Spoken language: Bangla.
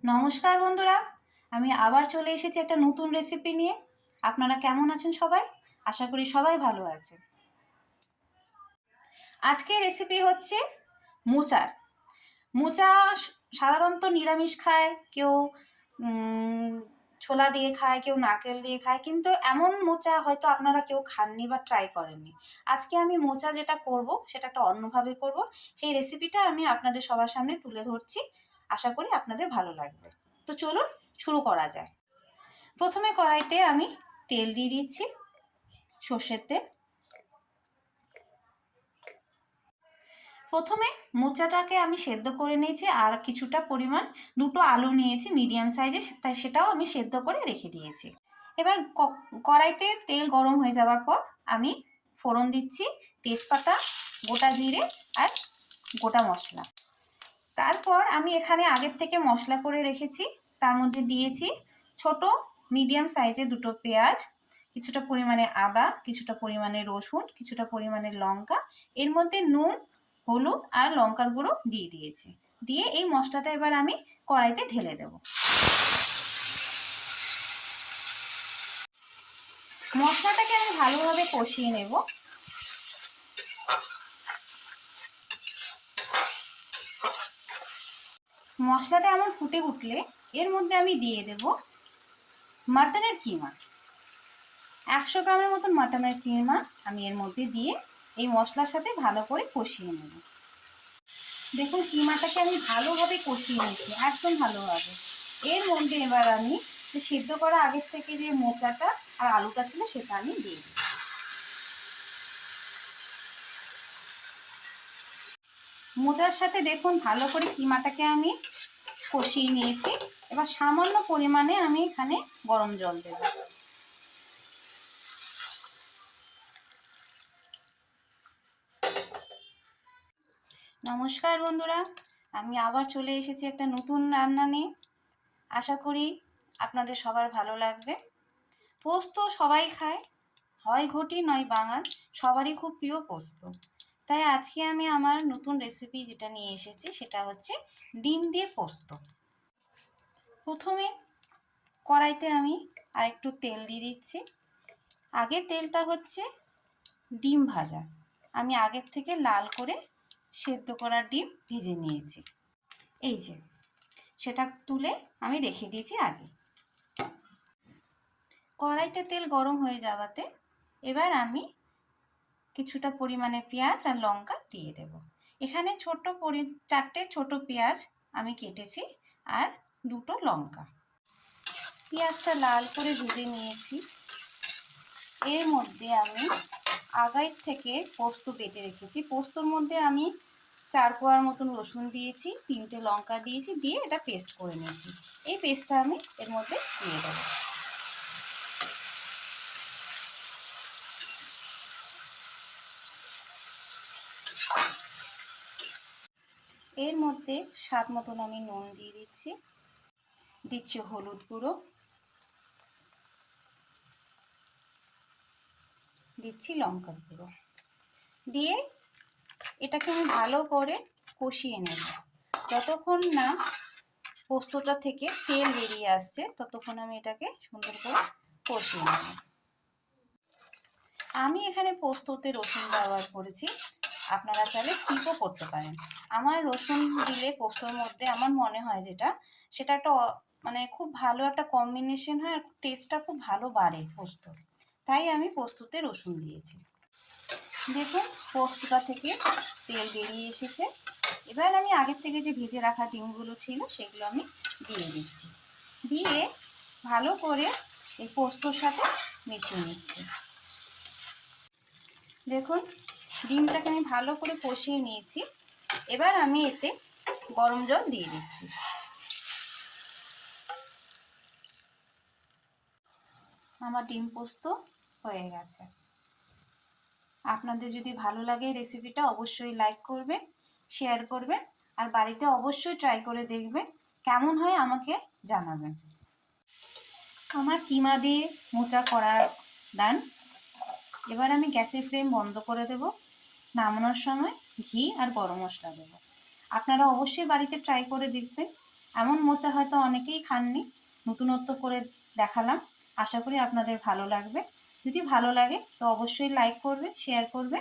নমস্কার বন্ধুরা, আমি আবার চলে এসেছি একটা নতুন রেসিপি নিয়ে। আপনারা কেমন আছেন সবাই? আশা করি সবাই ভালো আছে। আজকের রেসিপি হচ্ছে মোচার। মোচা সাধারণত নিরামিষ খায়, কেউ ছোলা দিয়ে খায়, কেউ নারকেল দিয়ে খায়, কিন্তু এমন মোচা হয়তো আপনারা কেউ খাননি বা ট্রাই করেননি। আজকে আমি মোচা যেটা করব সেটা একটা অন্যভাবে করব। সেই রেসিপিটা আমি আপনাদের সবার সামনে তুলে ধরছি। আশা করি আপনাদের ভালো লাগবে। তো চলুন শুরু করা যায়। প্রথমে কড়াইতে আমি তেল দিয়ে দিচ্ছি, সর্ষের তেল। প্রথমে মোচাটাকে আমি সেদ্ধ করে নিয়েছি, আর কিছুটা পরিমাণ দুটো আলু নিয়েছি মিডিয়াম সাইজে, তাই সেটাও আমি সেদ্ধ করে রেখে দিয়েছি। এবার কড়াইতে তেল গরম হয়ে যাওয়ার পর আমি ফোড়ন দিচ্ছি তেজপাতা, গোটা জিরে আর গোটা মশলা। তারপর আমি এখানে আগের থেকে মশলা করে রেখেছি, তার মধ্যে দিয়েছি ছোট মিডিয়াম সাইজে দুটো পেঁয়াজ, কিছুটা পরিমাণে আদা, কিছুটা পরিমাণে রসুন, কিছুটা পরিমাণে লঙ্কা, এর মধ্যে নুন, হলুদ আর লঙ্কার গুঁড়ো দিয়ে দিয়েছি। দিয়ে এই মশলাটা এবার আমি কড়াইতে ঢেলে দেব। মশলাটাকে আমি ভালোভাবে কষিয়ে নেব। মশলাটা এমন ফুটে উঠলে এর মধ্যে আমি দিয়ে দেব মাটনের কিমা। 100 গ্রামের মতন মাটনের কিমা আমি এর মধ্যে দিয়ে এই মশলার সাথে ভালো করে কষিয়ে নেব। দেখুন কিমাটাকে আমি ভালোভাবে কষিয়ে নিচ্ছি, একদম ভালোভাবে। এর মধ্যে এবার আমি সিদ্ধ করা আগের থেকে যে মোচাটা আর আলুটা ছিল সেটা আমি দিয়ে দিই। মোচার সাথে দেখুন ভালো করে কিমাটাকে আমি কষিয়ে নিয়েছি। এবার সামান্য পরিমাণে আমি এখানে গরম জল দেব। নমস্কার বন্ধুরা, আমি আবার চলে এসেছি একটা নতুন রান্না নিয়ে। আশা করি আপনাদের সবার ভালো লাগবে। পোস্ত সবাই খায়, হয় ঘটি নয় বাঙাল, সবারই খুব প্রিয় পোস্ত। তাই আজকে আমি আমার নতুন রেসিপি যেটা নিয়ে এসেছি সেটা হচ্ছে ডিম দিয়ে পোস্ত। প্রথমে কড়াইতে আমি আরেকটু তেল দিয়ে দিচ্ছি। আগের তেলটা হচ্ছে ডিম ভাজা, আমি আগের থেকে লাল করে সেদ্ধ করা ডিম ভেজে নিয়েছি। এই যে সেটা তুলে আমি রেখে দিয়েছি আগে। কড়াইতে তেল গরম হয়ে যাওয়াতে এবার আমি কিছুটা পরিমাণে পেঁয়াজ আর লঙ্কা দিয়ে দেব। এখানে চারটে ছোট পেঁয়াজ আমি কেটেছি আর দুটো লঙ্কা। পেঁয়াজটা লাল করে ভেজে নিয়েছি। এর মধ্যে আমি আগের থেকে পোস্ত বেটে রেখেছি। পোস্তর মধ্যে আমি 4 কোয়ার মতন রসুন দিয়েছি, 3টে লঙ্কা দিয়েছি, দিয়ে এটা পেস্ট করে নিয়েছি। এই পেস্টটা আমি এর মধ্যে দিয়ে দেবো। এর মধ্যে স্বাদ মতন আমি নুন দিয়ে দিচ্ছি হলুদ গুঁড়ো, দিচ্ছি লঙ্কার গুঁড়ো, দিয়ে এটাকে আমি ভালো করে কষিয়ে নেব। যতক্ষণ না পোস্তটা থেকে তেল বেরিয়ে আসছে ততক্ষণ আমি এটাকে সুন্দর করে কষিয়ে নেব। আমি এখানে পোস্ততে রসুন ব্যবহার করেছি, আপনারা চাইলে স্কিপও করতে পারেন। আমার রসুন দিলে পোস্তর মধ্যে আমার মনে হয় সেটা একটা মানে খুব ভালো একটা কম্বিনেশন হয়, আর টেস্টটা খুব ভালো বাড়ে পোস্ত, তাই আমি পোস্ততে রসুন দিয়েছি। দেখুন পোস্তটা থেকে তেল বেরিয়ে এসেছে। এবার আমি আগের থেকে যে ভেজে রাখা ডিমগুলো ছিল সেগুলো আমি দিয়ে দিচ্ছি, দিয়ে ভালো করে এই পোস্তর সাথে মিশিয়ে নিচ্ছি। দেখুন ডিমটাকে আমি ভালো করে কষিয়ে নিয়েছি। এবার আমি এতে গরম জল দিয়ে দিচ্ছি। আমার ডিম পোস্ত হয়ে গেছে। আপনাদের যদি ভালো লাগে রেসিপিটা অবশ্যই লাইক করবেন, শেয়ার করবেন, আর বাড়িতে অবশ্যই ট্রাই করে দেখবেন। কেমন হয় আমাকে জানাবেন। আমার কিমা দিয়ে মোচা করা ডান। এবার আমি গ্যাসের ফ্লেম বন্ধ করে দেব। নামানোর সময় ঘি আর গরম মশলা দেব। আপনারা অবশ্যই বাড়িতে ট্রাই করে দেখবেন। এমন মোচা হয়তো অনেকেই খাননি, নতুনত্ব করে দেখালাম। আশা করি আপনাদের ভালো লাগবে। যদি ভালো লাগে তো অবশ্যই লাইক করবে, শেয়ার করবে।